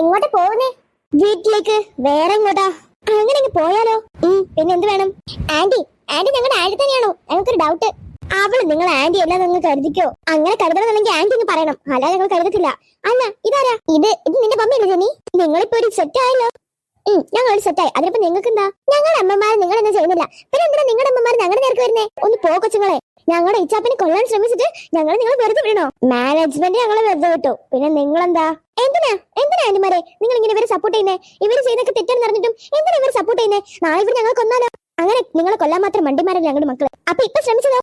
എങ്ങോട്ട് പോകുന്നേ? വീട്ടിലേക്ക്. വേറെ എങ്ങോട്ടാ? അങ്ങനെ പോയാലോ? പിന്നെ എന്ത് വേണം? ആന്റി ആന്റി ഞങ്ങളുടെ ആന്റി തന്നെയാണോ? ഞങ്ങൾക്കൊരു ഡൗട്ട്. അവള് നിങ്ങൾ ആന്റി എല്ലാം നിങ്ങൾ കരുതിക്കോ. അങ്ങനെ കരുതണമെന്നുണ്ടെങ്കിൽ ആന്റി എന്ന് പറയണം, അല്ലാതെ ഞങ്ങൾ കരുതത്തില്ല. അല്ല ഇതാരാ? ഇത് നിന്റെ മമ്മിയല്ലേ ജെന്നി? നിങ്ങളിപ്പോ ഒരു സെറ്റ് ആയല്ലോ. ഞങ്ങൾ ഒരു സെറ്റായി. അതിനിപ്പോ നിങ്ങൾക്ക് എന്താ? ഞങ്ങളുടെ അമ്മമാർ നിങ്ങൾ എന്താ ചെയ്യുന്നില്ല, പിന്നെ എന്തിനാ നിങ്ങളുടെ അമ്മമാർ ഞങ്ങളുടെ നേർക്ക് വരുന്നേ? ഒന്ന് പോ കൊച്ചുങ്ങളെ. ഞങ്ങളുടെ ഇച്ചാപ്പിനെ കൊല്ലാൻ ശ്രമിച്ചിട്ട് ഞങ്ങൾ നിങ്ങൾ വെറുതെ വിടണോ? മാനേജ്മെന്റ് ഞങ്ങളെ വെറുതെ വിട്ടു, പിന്നെ നിങ്ങളെന്താ? എന്തിനാ ആന്റിമാരെ നിങ്ങൾ ഇങ്ങനെ ഇവരെ സപ്പോർട്ട് ചെയ്യുന്നേ? ഇവര് ചെയ്യുന്നൊക്കെ തെറ്റെന്ന് പറഞ്ഞിട്ടും എന്തിനാ ഇവർ സപ്പോർട്ട് ചെയ്യുന്നേ? നാളെ ഇവർ ഞങ്ങൾ കൊന്നാലോ? അങ്ങനെ നിങ്ങളെ കൊല്ലാൻ മാത്രം മണ്ടിമാരല്ല ഞങ്ങളുടെ മക്കള്. അപ്പൊ ഇപ്പൊ ശ്രമിച്ചതോ?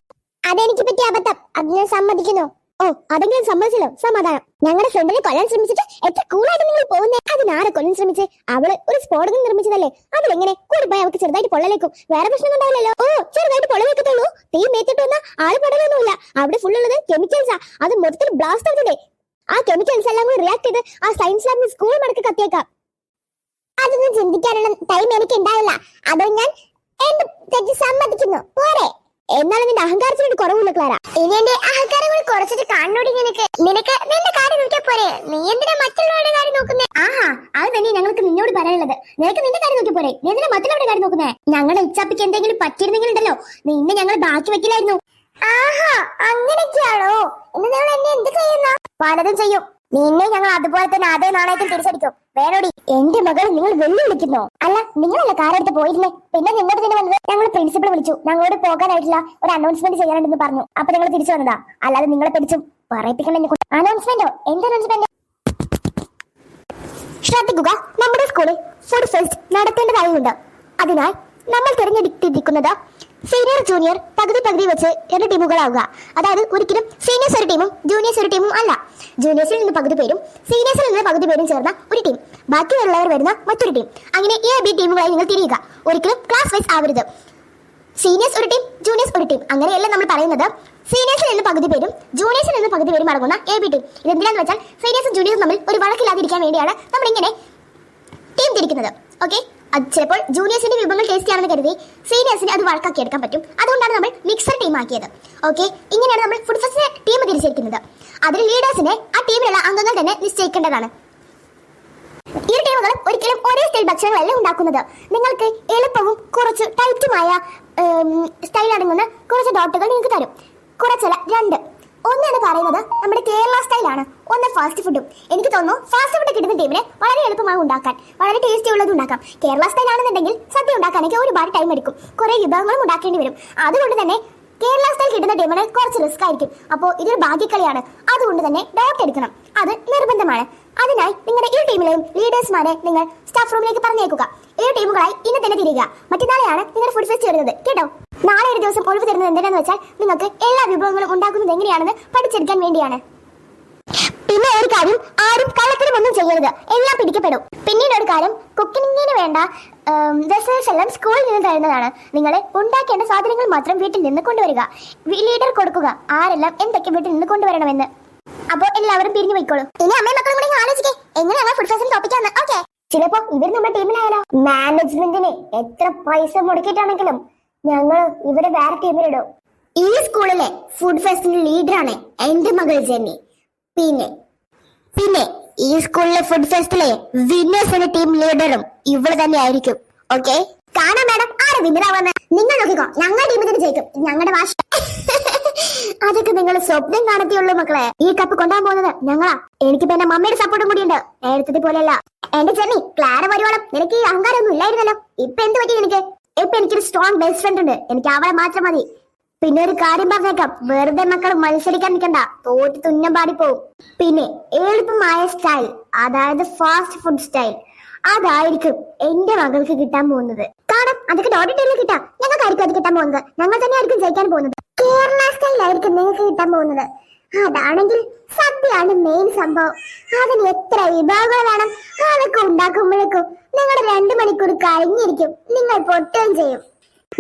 അതെനിക്ക് പറ്റിയ അബദ്ധം, അത് ഞാൻ സമ്മതിക്കുന്നു. ഓ അതെങ്കിലും സമ്മതിച്ചല്ലോ, സമാധാനം. ഞങ്ങളുടെ ഫ്രണ്ടിനെ കൊല്ലാൻ ശ്രമിച്ചിട്ട് എത്ര കൂളായിട്ട് നിങ്ങൾ പോകുന്നേ? അതിനാരെ കൊല്ലാൻ ശ്രമിച്ചേ? അവള് ഒരു സ്ഫോടനം നിർമ്മിച്ചതല്ലേ? അതിലെങ്ങനെ കൂടി പോയി അവൾക്ക് ചെറുതായിട്ട് പൊള്ളലേക്കും, വേറെ പ്രശ്നം ഉണ്ടാവില്ലല്ലോ. ഓ ചെറുതായിട്ട് പൊള്ളലേക്കത്തുള്ളൂ, തീ മേത്തിട്ട് വന്ന ആള് പൊടലൊന്നുമില്ല. അവിടെ ഫുൾ ഉള്ളത് കെമിക്കൽസാ. അത് മൊത്തത്തിൽ ബ്ലാസ്റ്റ് ആവുന്നതേ. ആ കെമിക്കൽസ് എല്ലാം കൂടി റിയാക്ട് ചെയ്ത് ആ സയൻസ് ലാബിന് സ്കൂൾ മടക്കി കത്തിയേക്കാം. അതൊന്നും ചിന്തിക്കാനുള്ള ടൈം എനിക്ക് ഉണ്ടാവില്ല. അതോ ഞാൻ എന്റെ തെറ്റ് സമ്മതിക്കുന്നു. പോരെ? എന്നാലും നിന്റെ അഹങ്കാരത്തിനൊരു കുറവില്ല ക്ലാര. ഇനി എന്റെ അഹങ്കാരം കൂടി കുറച്ചിട്ട് കാണോടി. നിനക്ക് നിന്റെ കാര്യം നോക്കിയാ പോരെ? നീ എന്തിനാ മറ്റുള്ളവരുടെ കാര്യം നോക്കുന്നേ? ആഹാ അത് തന്നെ ഞങ്ങൾക്ക് നിന്നോട് പറയാനുള്ളത്. നിനക്ക് നിന്റെ കാര്യം നോക്കിയാ പോരെ? നീ എന്തിനാ മറ്റുള്ളവരുടെ കാര്യം നോക്കുന്നേ? ഞങ്ങളുടെ ഇച്ചാപ്പിക്ക് എന്തെങ്കിലും പറ്റിയിരുന്നെങ്കിലുണ്ടല്ലോ നിന്നെ ഞങ്ങൾ ബാക്കി വെക്കില്ലായിരുന്നു. ആഹാ അങ്ങനെയൊക്കെയാണോ? ഇന്ന് ഞങ്ങൾ എന്നെ എന്ത് ചെയ്യുന്ന? പലതും ചെയ്യും. നിന്നെ ഞങ്ങൾ അതുപോലെ തന്നെ അതേ നാണയത്തിൽ തിരിച്ചടിക്കും. വേറോടി എന്റെ മകൾ നിങ്ങൾ വെല്ലുവിളിക്കുന്നോ? അല്ല നിങ്ങളല്ല കാറെടുത്ത് പോയിരുന്നേ, പിന്നെ നിങ്ങളുടെ തന്നെ വന്നത്? ഞങ്ങൾ പ്രിൻസിപ്പൾ വിളിച്ചു, ഞങ്ങളോട് പോകാനായിട്ടില്ല, ഒരു അനൗൺസ്മെന്റ് ചെയ്യാനുണ്ടെന്ന് പറഞ്ഞു. അപ്പൊ നിങ്ങൾ തിരിച്ചു വന്നതാ, അല്ലാതെ നിങ്ങളെ പിടിച്ചും പറയിപ്പിക്കണ്ട. അനൗൺസ്മെന്റോ? എന്ത് അനൗൺസ്മെന്റ്? ശ്രദ്ധിക്കുക, നമ്മുടെ സ്കൂളിൽ ഫുഡ് ഫെസ്റ്റ് നടത്തേണ്ടതായുണ്ട്. അതിനാൽ നമ്മൾ തിരഞ്ഞെടുത്തിരിക്കുന്നത് സീനിയർ ജൂനിയർ പകുതി വെച്ച് 2 ടീമുകളാവുക. അതായത് ഒരിക്കലും സീനിയേഴ്സ് ഒരു ടീമും ജൂനിയേഴ്സ് ഒരു ടീമും അല്ല. ജൂനിയേഴ്സിൽ നിന്ന് പകുതി പേരും സീനിയേഴ്സിൽ നിന്ന് പകുതി പേരും ചേർന്ന ഒരു ടീം, ബാക്കിയുള്ളവർ വരുന്ന മറ്റൊരു ടീം. അങ്ങനെ A, B ടീമുകളായി നിങ്ങൾ തിരിയുക. ഒരിക്കലും ക്ലാസ് വൈസ് ആവരുത്. സീനിയേഴ്സ് ഒരു ടീം, ജൂനിയേഴ്സ് ഒരു ടീം, അങ്ങനെയല്ല നമ്മൾ പറയുന്നത്. സീനിയേഴ്സിൽ നിന്ന് പകുതി പേരും ജൂനിയേഴ്സിൽ നിന്ന് പകുതി പേരും അടങ്ങുന്ന A, B ടീം. ഇതെന്തിനാന്ന് വെച്ചാൽ സീനിയേഴ്സും ജൂനിയേഴ്സും തമ്മിൽ ഒരു വഴക്കില്ലാതിരിക്കാൻ വേണ്ടിയാണ് നമ്മൾ ഇങ്ങനെ ടീം തിരിക്കുന്നത്. ഓക്കെ, അത് ചിലപ്പോൾ ജൂനിയേഴ്സിന്റെ വിഭവങ്ങൾ ടേസ്റ്റി ആണെന്ന് കരുതി സീനിയേഴ്സിന് അത് വഴക്കാക്കി എടുക്കാൻ പറ്റും. അതുകൊണ്ടാണ് നമ്മൾ മിക്സർ ടീം ആക്കിയത്. ഓക്കെ, ഇങ്ങനെയാണ് നമ്മൾ ഫുഡ് ഫെസ്റ്റിനെ ടീം തിരിച്ചിരിക്കുന്നത്. അതിൽ ലീഡേഴ്സിനെ ആ ടീമിലുള്ള അംഗങ്ങൾ തന്നെ നിശ്ചയിക്കേണ്ടതാണ്. ഈ ടീമുകൾ ഒരിക്കലും ഒരേ സ്റ്റൈൽ ഭക്ഷണങ്ങളല്ല ഉണ്ടാക്കുന്നത്. നിങ്ങൾക്ക് എളുപ്പവും കുറച്ച് ടൈറ്റുമായ സ്റ്റൈൽ അടങ്ങുന്ന കുറച്ച് ഡോട്ടുകൾ നിങ്ങൾക്ക് തരും. കുറച്ചല്ല, 2. ഒന്നാണ് പറയുന്നത് നമ്മുടെ കേരള സ്റ്റൈലാണ്, ഒന്ന് ഫാസ്റ്റ് ഫുഡും. എനിക്ക് തോന്നുന്നു ഫാസ്റ്റ് ഫുഡ് കിട്ടുന്ന ടീമിനെ വളരെ എളുപ്പമാണ് ഉണ്ടാക്കാൻ, വളരെ ടേസ്റ്റി ഉള്ളത് ഉണ്ടാക്കാം. കേരള സ്റ്റൈൽ ആണെന്നുണ്ടെങ്കിൽ സദ്യ ഉണ്ടാക്കാനൊക്കെ ഒരുപാട് ടൈം എടുക്കും, കുറെ വിഭവങ്ങളും ഉണ്ടാക്കേണ്ടി വരും. അതുകൊണ്ട് തന്നെ കേരള സ്റ്റൈൽ കിട്ടുന്ന ടീമിന് കുറച്ച് റിസ്ക് ആയിരിക്കും. അപ്പോൾ ഇതൊരു ഭാഗ്യക്കളിയാണ്, അതുകൊണ്ട് തന്നെ ഡോട്ട് എടുക്കണം, അത് നിർബന്ധമാണ്. അതിനായി നിങ്ങളുടെ ഈ ടീമിലെയും ലീഡേഴ്സ്മാരെ നിങ്ങൾ സ്റ്റാഫ് റൂമിലേക്ക് പറഞ്ഞേക്കുക. 7 ടീമുകളായി ഇന്ന് തന്നെ തിരിയുക. മറ്റന്നാളെയാണ് നിങ്ങളുടെ ഫുഡ് ഫെസ്റ്റ് വരുന്നത്, കേട്ടോ? നാളെ ഒരു ദിവസം ഒഴിവ് തരുന്നത് എന്തിനാന്ന് വെച്ചാൽ നിങ്ങൾക്ക് എല്ലാ വിഭവങ്ങളും ഉണ്ടാക്കുന്നത് എങ്ങനെയാണെന്ന് പഠിച്ചെടുക്കാൻ വേണ്ടിയാണ്. പിന്നെ ഒരു കാര്യം, ആരും കള്ളത്തിനും ഒന്നും ചെയ്യരുത്, എല്ലാം പിടിക്കപ്പെടും. പിന്നീട് ഒരു കാര്യം, കുക്കിങ്ങിന് വേണ്ട വെസൽസ് എല്ലാം സ്കൂളിൽ നിന്ന് തരുന്നതാണ്. നിങ്ങൾ ഉണ്ടാക്കേണ്ട സാധനങ്ങൾ മാത്രം വീട്ടിൽ നിന്ന് കൊണ്ടുവരിക. ലീഡർ കൊടുക്കുക ആരെല്ലാം എന്തൊക്കെ വീട്ടിൽ നിന്ന് കൊണ്ടുവരണമെന്ന്. അപ്പൊ എല്ലാവരും പിരിഞ്ഞു പോയിക്കോളൂ. ഇനി അമ്മയും മക്കളും കൂടി ആലോചിക്കേ എങ്ങനെയാണ് ഫുഡ് ഫെസ്റ്റിന് തോപ്പിക്കാന്ന്. ഓക്കെ, ചിലപ്പോ ഇവർ നമ്മുടെ ടീമിലായാലോ? മാനേജ്മെന്റിന് എത്ര പൈസ മുടക്കിയിട്ടാണെങ്കിലും ഞങ്ങൾ ഇവരെ വേറെ ടീമിലിടും. ഈ സ്കൂളിലെ ഫുഡ് ഫെസ്റ്റിന്റെ ലീഡറാണ് എന്റെ മകൾ ജെന്നി. പിന്നെ ഈ സ്കൂളിലെ ഫുഡ് ഫെസ്റ്റിലെ വിന്നേഴ്സിന്റെ ടീം ലീഡറും ഇവള് തന്നെ ആയിരിക്കും. ഓക്കെ, കാണാം മാഡം ആരെ വിന്നറാവുന്ന. നിങ്ങൾ നോക്കിക്കോ, ഞങ്ങളുടെ ടീമിൽ തന്നെ ജയിക്കും. ഞങ്ങളുടെ വാശ അതൊക്കെ നിങ്ങൾ സ്വപ്നം കാണത്തിയുള്ളൂ മക്കളെ. ഈ കപ്പ് കൊണ്ടുപോകാൻ പോകുന്നത് ഞങ്ങളാ. എനിക്കിപ്പോ എന്റെ മമ്മിയുടെ സപ്പോർട്ടും കൂടിയുണ്ട്, നേരത്തെ പോലെയല്ല. എന്റെ ജെന്നി, ക്ലാര വരുവോളം നിനക്ക് ഈ അഹങ്കാരമൊന്നും ഇല്ലായിരുന്നല്ലോ. ഇപ്പൊ എന്ത് പറ്റി നിനക്ക്? ഇപ്പൊ എനിക്കൊരു സ്ട്രോങ് ബെസ്റ്റ് ഫ്രണ്ട് ഉണ്ട്, എനിക്ക് അവളെ മാത്രം മതി. പിന്നെ ഒരു കാര്യം പറഞ്ഞേക്കാം, വെറുതെ മക്കൾ മത്സരിക്കാൻ നിൽക്കണ്ട, തോറ്റ് തുന്നം പാടിപ്പോവും. പിന്നെ എളുപ്പമായ സ്റ്റൈൽ, അതായത് ഫാസ്റ്റ് ഫുഡ് സ്റ്റൈൽ, അതായിരിക്കും എന്റെ മകൾക്ക് കിട്ടാൻ പോകുന്നത്. കാരണം അതൊക്കെ ഡോട്ടിട്ടേലിൽ കിട്ടാം, ഞങ്ങൾക്കായിരിക്കും അത് കിട്ടാൻ പോകുന്നത്. ഞങ്ങൾ തന്നെ ആയിരിക്കും ജയിക്കാൻ പോകുന്നത്. കേരള സ്റ്റൈലായിരിക്കും നിങ്ങൾക്ക് കിട്ടാൻ പോകുന്നത്. അതാണെങ്കിൽ സദ്യയാണ് മെയിൻ സംഭവം. അതിന് എത്ര വിഭവങ്ങൾ വേണം, അതൊക്കെ ഉണ്ടാക്കുമ്പോഴേക്കും നിങ്ങളുടെ 2 മണിക്കൂർ കഴിഞ്ഞിരിക്കും. നിങ്ങൾ പൊട്ടുകയും ചെയ്യും.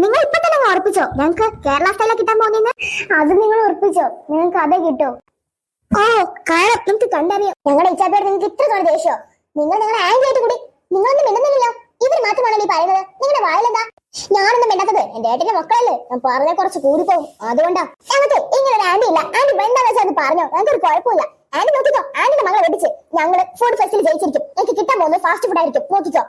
നിങ്ങൾ ഇപ്പൊ തന്നെ ഉറപ്പിച്ചോ ഞങ്ങൾക്ക് കേരള സ്റ്റൈലാണ് കിട്ടാൻ പോകുന്നത്? അത് നിങ്ങൾ ഉറപ്പിച്ചോ? നിങ്ങൾക്ക് അതേ കിട്ടോ? ഓ കാണാം, നമുക്ക് കണ്ടറിയാം. ഞങ്ങളുടെ ഇച്ചാത്തോട് നിങ്ങൾക്ക് ഇത്ര തോന്നി ദേഷ്യോ? നിങ്ങളുടെ ആംഗ്ലായിട്ട് കൂടി നിങ്ങളൊന്നും മിണ്ടുന്നില്ലല്ലോ. ഇവർ മാത്രമാണല്ലോ ഈ പറയുന്നത്. നിങ്ങളുടെ വായിലെന്താ? ഞാനൊന്നും മിണ്ടാത്തത് എന്റെ ഏട്ടന്റെ മക്കളല്ലേ, ഞാൻ പറഞ്ഞ കുറച്ച് കൂടിപ്പോകും, അതുകൊണ്ടാ. ഞങ്ങൾക്ക് ഇങ്ങനെ ഒരു ആന്റി ഇല്ല. ആന്റി എന്താണെന്ന് വെച്ചാൽ അത് പറഞ്ഞോ, ഞങ്ങൾക്കൊരു കുഴപ്പമില്ല. ആന്റി നോക്കിക്കോ, ആന്റിന്റെ മകളെ വെടിച്ച് ഞങ്ങള് ഫുഡ് ഫെസ്റ്റിൽ ജയിച്ചിരിക്കും. എനിക്ക് കിട്ടാൻ പോകുന്നത് ഫാസ്റ്റ് ഫുഡ് ആയിരിക്കും, നോക്കിക്കോ.